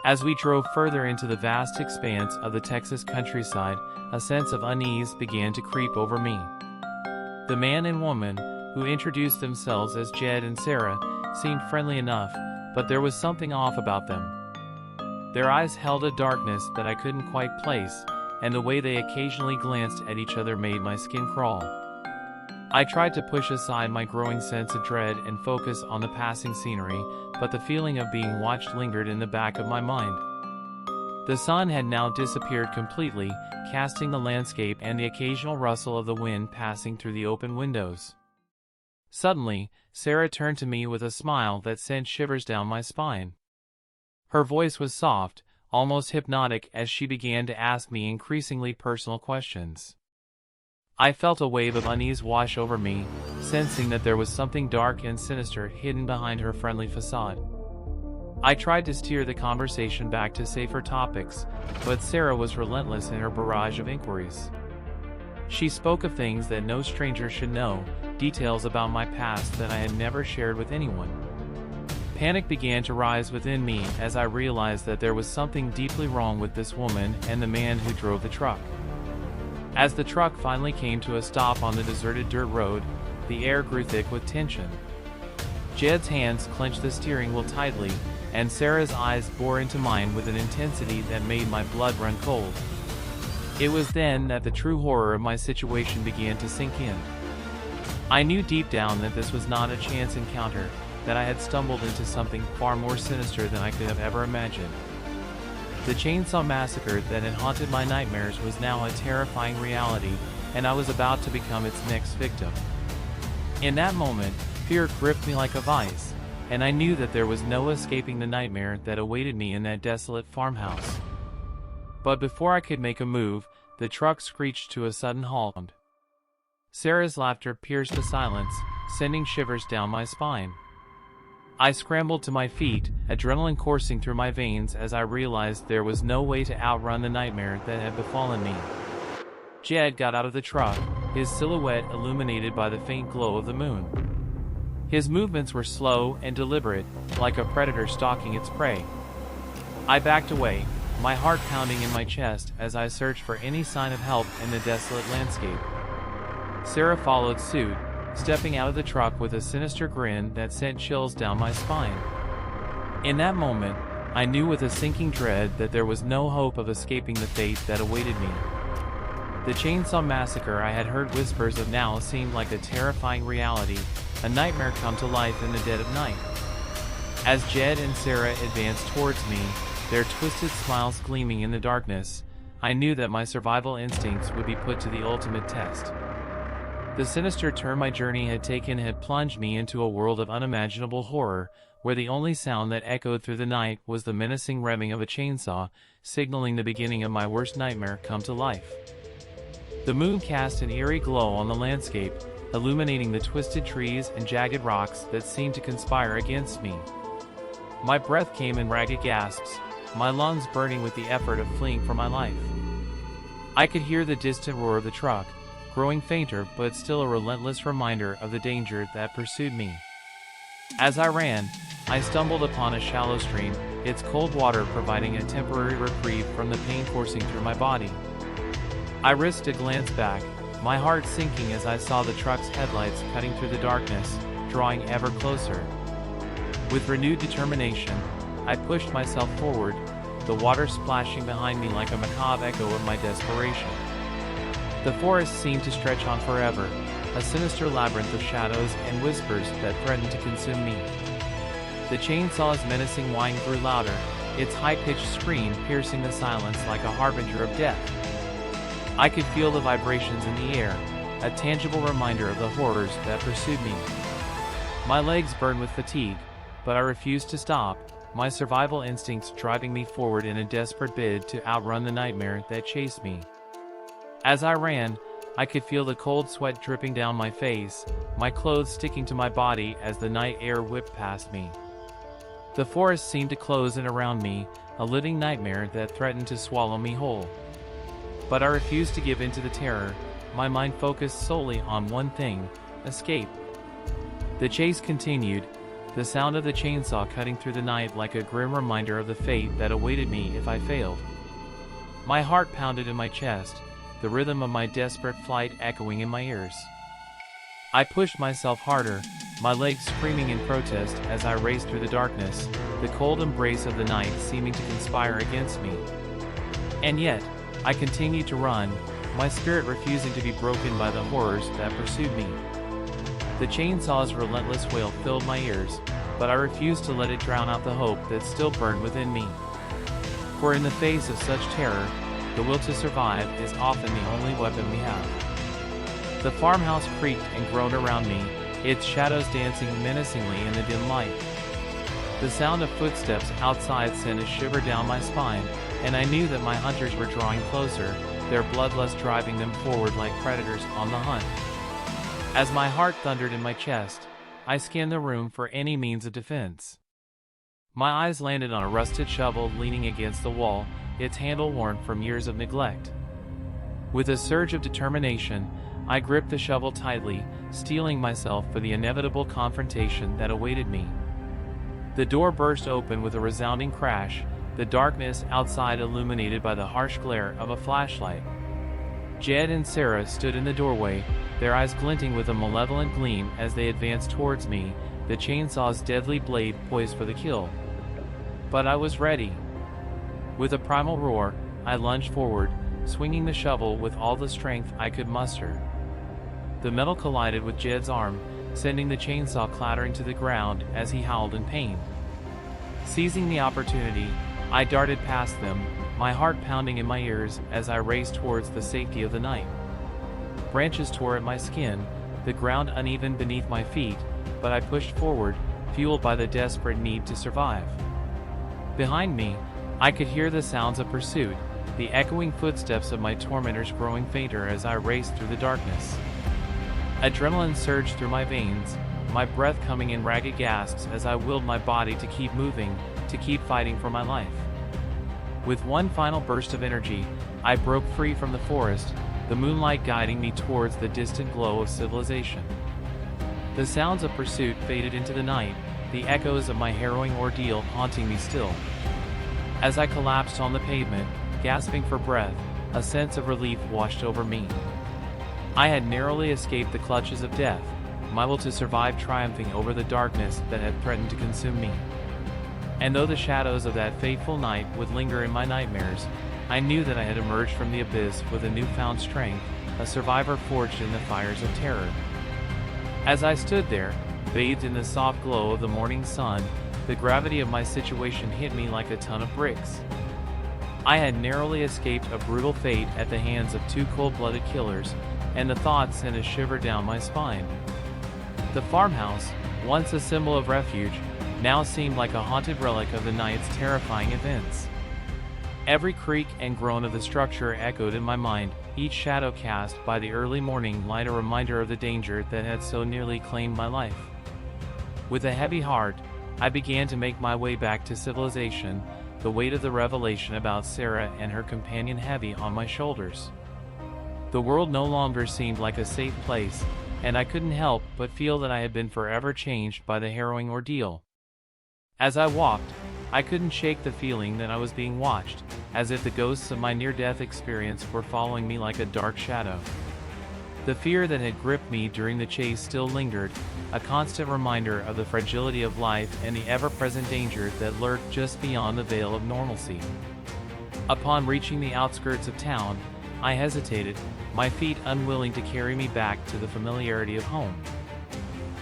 As we drove further into the vast expanse of the Texas countryside, a sense of unease began to creep over me. The man and woman, who introduced themselves as Jed and Sarah, seemed friendly enough, but there was something off about them. Their eyes held a darkness that I couldn't quite place, and the way they occasionally glanced at each other made my skin crawl. I tried to push aside my growing sense of dread and focus on the passing scenery, but the feeling of being watched lingered in the back of my mind. The sun had now disappeared completely, casting the landscape and the occasional rustle of the wind passing through the open windows. Suddenly, Sarah turned to me with a smile that sent shivers down my spine. Her voice was soft, almost hypnotic, as she began to ask me increasingly personal questions. I felt a wave of unease wash over me, sensing that there was something dark and sinister hidden behind her friendly facade. I tried to steer the conversation back to safer topics, but Sarah was relentless in her barrage of inquiries. She spoke of things that no stranger should know, details about my past that I had never shared with anyone. Panic began to rise within me as I realized that there was something deeply wrong with this woman and the man who drove the truck. As the truck finally came to a stop on the deserted dirt road, the air grew thick with tension. Jed's hands clenched the steering wheel tightly, and Sarah's eyes bore into mine with an intensity that made my blood run cold. It was then that the true horror of my situation began to sink in. I knew deep down that this was not a chance encounter, that I had stumbled into something far more sinister than I could have ever imagined. The Chainsaw Massacre that had haunted my nightmares was now a terrifying reality, and I was about to become its next victim. In that moment, fear gripped me like a vice, and I knew that there was no escaping the nightmare that awaited me in that desolate farmhouse. But before I could make a move, the truck screeched to a sudden halt. Sarah's laughter pierced the silence, sending shivers down my spine. I scrambled to my feet, adrenaline coursing through my veins as I realized there was no way to outrun the nightmare that had befallen me. Jed got out of the truck, his silhouette illuminated by the faint glow of the moon. His movements were slow and deliberate, like a predator stalking its prey. I backed away, my heart pounding in my chest as I searched for any sign of help in the desolate landscape. Sarah followed suit, stepping out of the truck with a sinister grin that sent chills down my spine. In that moment, I knew with a sinking dread that there was no hope of escaping the fate that awaited me. The Chainsaw Massacre I had heard whispers of now seemed like a terrifying reality, a nightmare come to life in the dead of night. As Jed and Sarah advanced towards me, their twisted smiles gleaming in the darkness, I knew that my survival instincts would be put to the ultimate test. The sinister turn my journey had taken had plunged me into a world of unimaginable horror, where the only sound that echoed through the night was the menacing revving of a chainsaw, signaling the beginning of my worst nightmare come to life. The moon cast an eerie glow on the landscape, illuminating the twisted trees and jagged rocks that seemed to conspire against me. My breath came in ragged gasps, my lungs burning with the effort of fleeing for my life. I could hear the distant roar of the truck, growing fainter but still a relentless reminder of the danger that pursued me. As I ran, I stumbled upon a shallow stream, its cold water providing a temporary reprieve from the pain coursing through my body. I risked a glance back, my heart sinking as I saw the truck's headlights cutting through the darkness, drawing ever closer. With renewed determination, I pushed myself forward, the water splashing behind me like a macabre echo of my desperation. The forest seemed to stretch on forever, a sinister labyrinth of shadows and whispers that threatened to consume me. The chainsaw's menacing whine grew louder, its high-pitched scream piercing the silence like a harbinger of death. I could feel the vibrations in the air, a tangible reminder of the horrors that pursued me. My legs burned with fatigue, but I refused to stop, my survival instincts driving me forward in a desperate bid to outrun the nightmare that chased me. As I ran, I could feel the cold sweat dripping down my face, my clothes sticking to my body as the night air whipped past me. The forest seemed to close in around me, a living nightmare that threatened to swallow me whole. But I refused to give in to the terror, my mind focused solely on one thing: escape. The chase continued, the sound of the chainsaw cutting through the night like a grim reminder of the fate that awaited me if I failed. My heart pounded in my chest, the rhythm of my desperate flight echoing in my ears. I pushed myself harder, my legs screaming in protest as I raced through the darkness, the cold embrace of the night seeming to conspire against me. And yet, I continued to run, my spirit refusing to be broken by the horrors that pursued me. The chainsaw's relentless wail filled my ears, but I refused to let it drown out the hope that still burned within me. For in the face of such terror, the will to survive is often the only weapon we have. The farmhouse creaked and groaned around me, its shadows dancing menacingly in the dim light. The sound of footsteps outside sent a shiver down my spine, and I knew that my hunters were drawing closer, their bloodlust driving them forward like predators on the hunt. As my heart thundered in my chest, I scanned the room for any means of defense. My eyes landed on a rusted shovel leaning against the wall, its handle worn from years of neglect. With a surge of determination, I gripped the shovel tightly, steeling myself for the inevitable confrontation that awaited me. The door burst open with a resounding crash, the darkness outside illuminated by the harsh glare of a flashlight. Jed and Sarah stood in the doorway, their eyes glinting with a malevolent gleam as they advanced towards me, the chainsaw's deadly blade poised for the kill. But I was ready. With a primal roar, I lunged forward, swinging the shovel with all the strength I could muster. The metal collided with Jed's arm, sending the chainsaw clattering to the ground as he howled in pain. Seizing the opportunity, I darted past them, my heart pounding in my ears as I raced towards the safety of the night. Branches tore at my skin, the ground uneven beneath my feet, but I pushed forward, fueled by the desperate need to survive. Behind me, I could hear the sounds of pursuit, the echoing footsteps of my tormentors growing fainter as I raced through the darkness. Adrenaline surged through my veins, my breath coming in ragged gasps as I willed my body to keep moving, to keep fighting for my life. With one final burst of energy, I broke free from the forest, the moonlight guiding me towards the distant glow of civilization. The sounds of pursuit faded into the night, the echoes of my harrowing ordeal haunting me still. As I collapsed on the pavement, gasping for breath, a sense of relief washed over me. I had narrowly escaped the clutches of death, my will to survive triumphing over the darkness that had threatened to consume me. And though the shadows of that fateful night would linger in my nightmares, I knew that I had emerged from the abyss with a newfound strength, a survivor forged in the fires of terror. As I stood there, bathed in the soft glow of the morning sun, the gravity of my situation hit me like a ton of bricks. I had narrowly escaped a brutal fate at the hands of two cold-blooded killers, and the thought sent a shiver down my spine. The farmhouse, once a symbol of refuge, now seemed like a haunted relic of the night's terrifying events. Every creak and groan of the structure echoed in my mind, each shadow cast by the early morning light a reminder of the danger that had so nearly claimed my life. With a heavy heart, I began to make my way back to civilization, the weight of the revelation about Sarah and her companion heavy on my shoulders. The world no longer seemed like a safe place, and I couldn't help but feel that I had been forever changed by the harrowing ordeal. As I walked, I couldn't shake the feeling that I was being watched, as if the ghosts of my near-death experience were following me like a dark shadow. The fear that had gripped me during the chase still lingered, a constant reminder of the fragility of life and the ever-present danger that lurked just beyond the veil of normalcy. Upon reaching the outskirts of town, I hesitated, my feet unwilling to carry me back to the familiarity of home.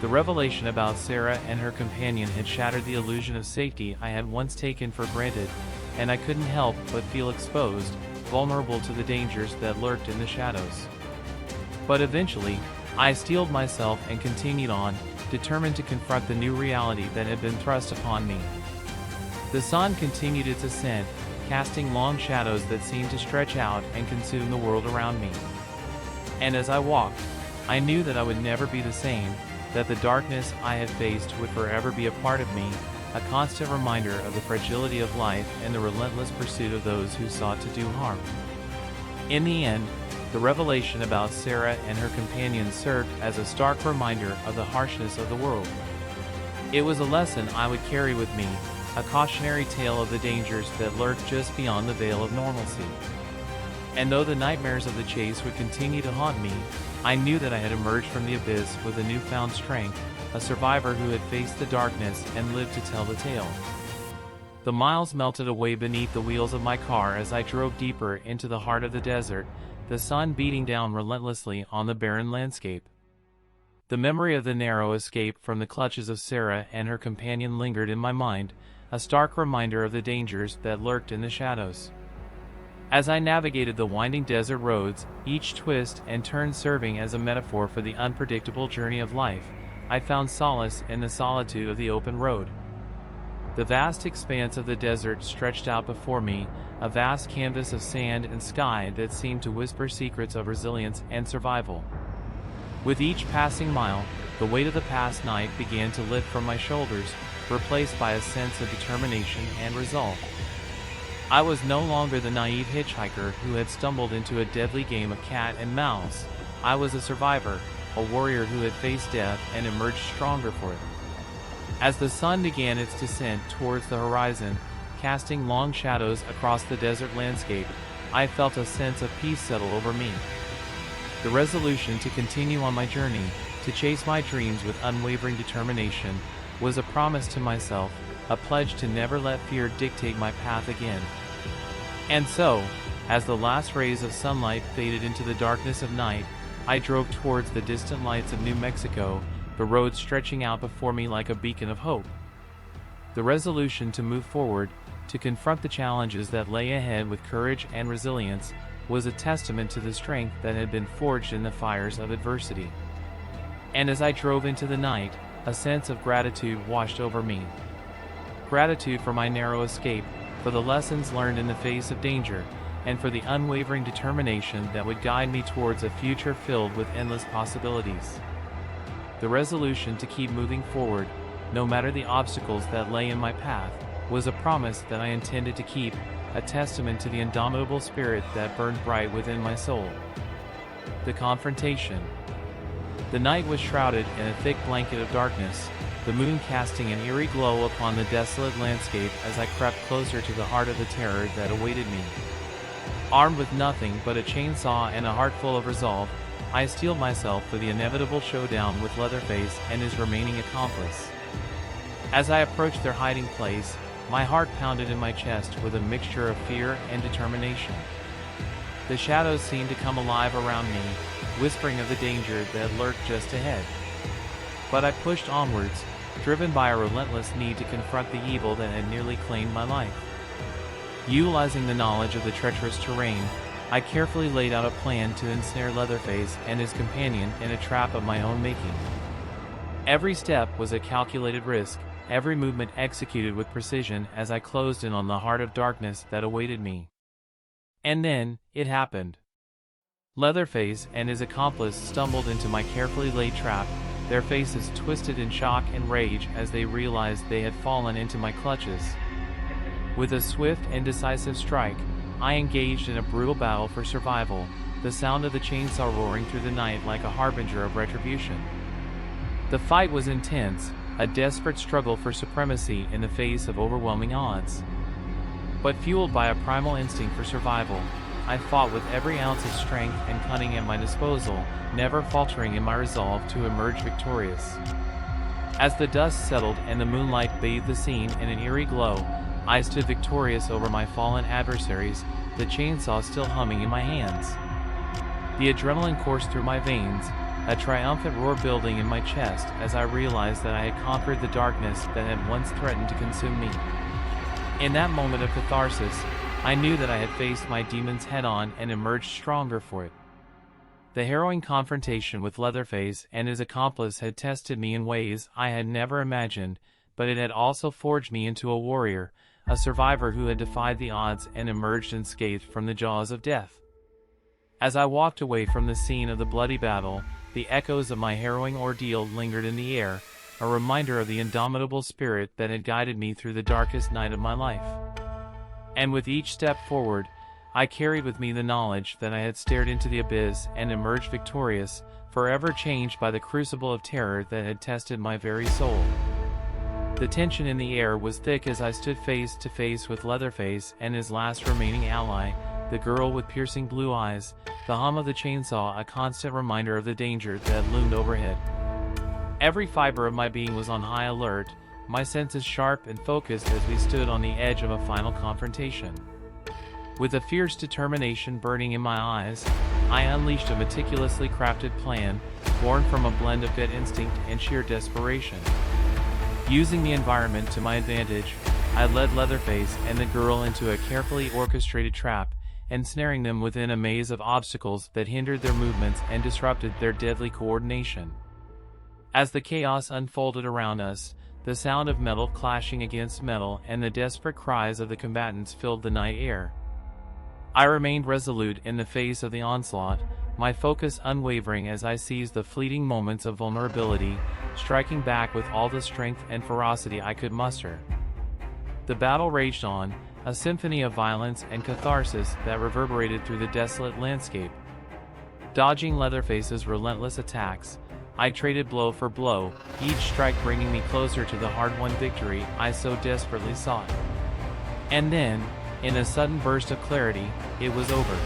The revelation about Sarah and her companion had shattered the illusion of safety I had once taken for granted, and I couldn't help but feel exposed, vulnerable to the dangers that lurked in the shadows. But eventually, I steeled myself and continued on, determined to confront the new reality that had been thrust upon me. The sun continued its ascent, casting long shadows that seemed to stretch out and consume the world around me. And as I walked, I knew that I would never be the same, that the darkness I had faced would forever be a part of me, a constant reminder of the fragility of life and the relentless pursuit of those who sought to do harm. In the end, the revelation about Sarah and her companion served as a stark reminder of the harshness of the world. It was a lesson I would carry with me, a cautionary tale of the dangers that lurk just beyond the veil of normalcy. And though the nightmares of the chase would continue to haunt me, I knew that I had emerged from the abyss with a newfound strength, a survivor who had faced the darkness and lived to tell the tale. The miles melted away beneath the wheels of my car as I drove deeper into the heart of the desert, the sun beating down relentlessly on the barren landscape. The memory of the narrow escape from the clutches of Sarah and her companion lingered in my mind, a stark reminder of the dangers that lurked in the shadows. As I navigated the winding desert roads, each twist and turn serving as a metaphor for the unpredictable journey of life, I found solace in the solitude of the open road. The vast expanse of the desert stretched out before me, a vast canvas of sand and sky that seemed to whisper secrets of resilience and survival. With each passing mile, the weight of the past night began to lift from my shoulders, replaced by a sense of determination and resolve. I was no longer the naive hitchhiker who had stumbled into a deadly game of cat and mouse. I was a survivor, a warrior who had faced death and emerged stronger for it. As the sun began its descent towards the horizon, casting long shadows across the desert landscape, I felt a sense of peace settle over me. The resolution to continue on my journey, to chase my dreams with unwavering determination, was a promise to myself, a pledge to never let fear dictate my path again. And so, as the last rays of sunlight faded into the darkness of night, I drove towards the distant lights of New Mexico, the road stretching out before me like a beacon of hope. The resolution to move forward, to confront the challenges that lay ahead with courage and resilience, was a testament to the strength that had been forged in the fires of adversity. And as I drove into the night, a sense of gratitude washed over me. Gratitude for my narrow escape, for the lessons learned in the face of danger, and for the unwavering determination that would guide me towards a future filled with endless possibilities. The resolution to keep moving forward, no matter the obstacles that lay in my path, was a promise that I intended to keep, a testament to the indomitable spirit that burned bright within my soul. The Confrontation. The night was shrouded in a thick blanket of darkness, the moon casting an eerie glow upon the desolate landscape as I crept closer to the heart of the terror that awaited me. Armed with nothing but a chainsaw and a heart full of resolve, I steeled myself for the inevitable showdown with Leatherface and his remaining accomplice. As I approached their hiding place, my heart pounded in my chest with a mixture of fear and determination. The shadows seemed to come alive around me, whispering of the danger that lurked just ahead. But I pushed onwards, driven by a relentless need to confront the evil that had nearly claimed my life. Utilizing the knowledge of the treacherous terrain, I carefully laid out a plan to ensnare Leatherface and his companion in a trap of my own making. Every step was a calculated risk, every movement executed with precision as I closed in on the heart of darkness that awaited me. And then, it happened. Leatherface and his accomplice stumbled into my carefully laid trap, their faces twisted in shock and rage as they realized they had fallen into my clutches. With a swift and decisive strike, I engaged in a brutal battle for survival, the sound of the chainsaw roaring through the night like a harbinger of retribution. The fight was intense, a desperate struggle for supremacy in the face of overwhelming odds. But fueled by a primal instinct for survival, I fought with every ounce of strength and cunning at my disposal, never faltering in my resolve to emerge victorious. As the dust settled and the moonlight bathed the scene in an eerie glow, I stood victorious over my fallen adversaries, the chainsaw still humming in my hands. The adrenaline coursed through my veins, a triumphant roar building in my chest as I realized that I had conquered the darkness that had once threatened to consume me. In that moment of catharsis, I knew that I had faced my demons head-on and emerged stronger for it. The harrowing confrontation with Leatherface and his accomplice had tested me in ways I had never imagined, but it had also forged me into a warrior, a survivor who had defied the odds and emerged unscathed from the jaws of death. As I walked away from the scene of the bloody battle, the echoes of my harrowing ordeal lingered in the air, a reminder of the indomitable spirit that had guided me through the darkest night of my life. And with each step forward, I carried with me the knowledge that I had stared into the abyss and emerged victorious, forever changed by the crucible of terror that had tested my very soul. The tension in the air was thick as I stood face to face with Leatherface and his last remaining ally, the girl with piercing blue eyes, the hum of the chainsaw a constant reminder of the danger that loomed overhead. Every fiber of my being was on high alert, my senses sharp and focused as we stood on the edge of a final confrontation. With a fierce determination burning in my eyes, I unleashed a meticulously crafted plan, born from a blend of gut instinct and sheer desperation. Using the environment to my advantage, I led Leatherface and the girl into a carefully orchestrated trap, ensnaring them within a maze of obstacles that hindered their movements and disrupted their deadly coordination. As the chaos unfolded around us, the sound of metal clashing against metal and the desperate cries of the combatants filled the night air. I remained resolute in the face of the onslaught, my focus unwavering as I seized the fleeting moments of vulnerability, striking back with all the strength and ferocity I could muster. The battle raged on, a symphony of violence and catharsis that reverberated through the desolate landscape. Dodging Leatherface's relentless attacks, I traded blow for blow, each strike bringing me closer to the hard-won victory I so desperately sought. And then, in a sudden burst of clarity, it was over.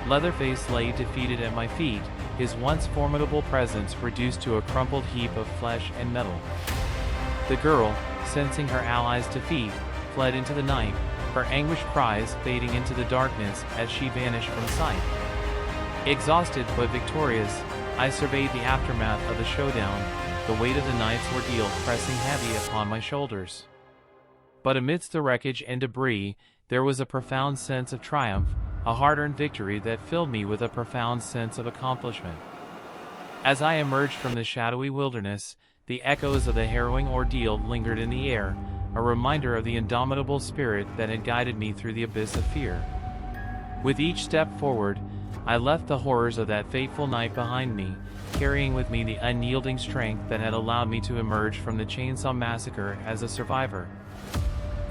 Leatherface lay defeated at my feet, his once formidable presence reduced to a crumpled heap of flesh and metal. The girl, sensing her ally's defeat, fled into the night, her anguished cries fading into the darkness as she vanished from sight. Exhausted but victorious, I surveyed the aftermath of the showdown, the weight of the night's ordeal pressing heavy upon my shoulders. But amidst the wreckage and debris, there was a profound sense of triumph, a hard-earned victory that filled me with a profound sense of accomplishment. As I emerged from the shadowy wilderness, the echoes of the harrowing ordeal lingered in the air, a reminder of the indomitable spirit that had guided me through the abyss of fear. With each step forward, I left the horrors of that fateful night behind me, carrying with me the unyielding strength that had allowed me to emerge from the Chainsaw Massacre as a survivor.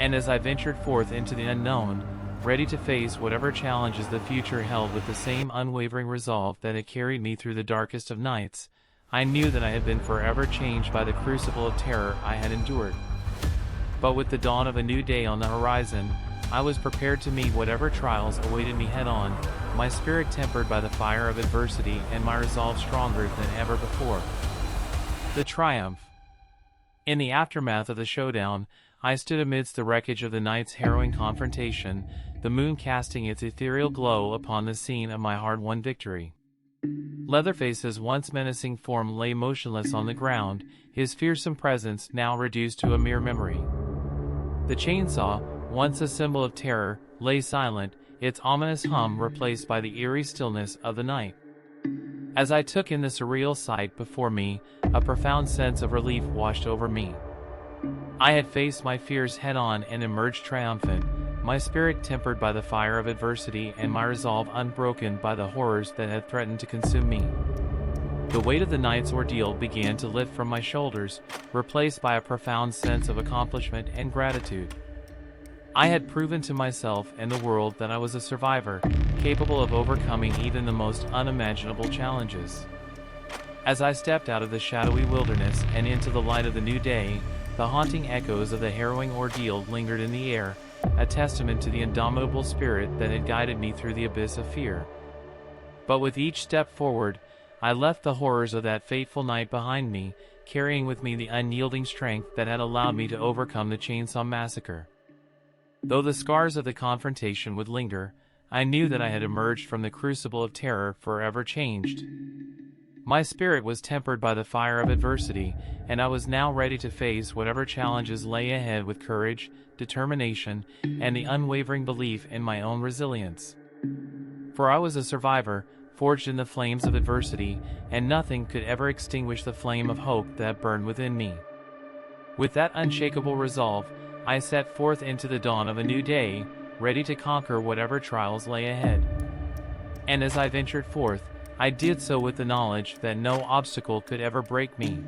And as I ventured forth into the unknown, ready to face whatever challenges the future held with the same unwavering resolve that had carried me through the darkest of nights, I knew that I had been forever changed by the crucible of terror I had endured. But with the dawn of a new day on the horizon, I was prepared to meet whatever trials awaited me head-on, my spirit tempered by the fire of adversity and my resolve stronger than ever before. The triumph. In the aftermath of the showdown, I stood amidst the wreckage of the night's harrowing confrontation, the moon casting its ethereal glow upon the scene of my hard-won victory. Leatherface's once menacing form lay motionless on the ground, his fearsome presence now reduced to a mere memory. The chainsaw, once a symbol of terror, lay silent, its ominous hum replaced by the eerie stillness of the night. As I took in the surreal sight before me, a profound sense of relief washed over me. I had faced my fears head-on and emerged triumphant, my spirit tempered by the fire of adversity and my resolve unbroken by the horrors that had threatened to consume me. The weight of the night's ordeal began to lift from my shoulders, replaced by a profound sense of accomplishment and gratitude. I had proven to myself and the world that I was a survivor, capable of overcoming even the most unimaginable challenges. As I stepped out of the shadowy wilderness and into the light of the new day, the haunting echoes of the harrowing ordeal lingered in the air, a testament to the indomitable spirit that had guided me through the abyss of fear. But with each step forward, I left the horrors of that fateful night behind me, carrying with me the unyielding strength that had allowed me to overcome the Chainsaw Massacre. Though the scars of the confrontation would linger, I knew that I had emerged from the crucible of terror forever changed. My spirit was tempered by the fire of adversity, and I was now ready to face whatever challenges lay ahead with courage, determination, and the unwavering belief in my own resilience. For I was a survivor, forged in the flames of adversity, and nothing could ever extinguish the flame of hope that burned within me. With that unshakable resolve, I set forth into the dawn of a new day, ready to conquer whatever trials lay ahead. And as I ventured forth, I did so with the knowledge that no obstacle could ever break me.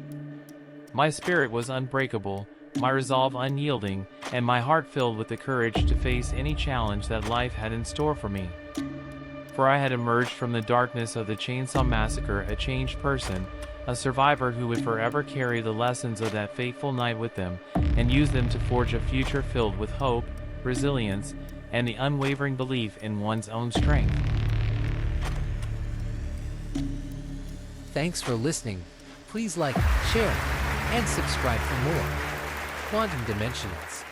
My spirit was unbreakable, my resolve unyielding, and my heart filled with the courage to face any challenge that life had in store for me. For I had emerged from the darkness of the Chainsaw Massacre a changed person, a survivor who would forever carry the lessons of that fateful night with them and use them to forge a future filled with hope, resilience, and the unwavering belief in one's own strength. Thanks for listening. Please like, share, and subscribe for more Quantum Dimensions.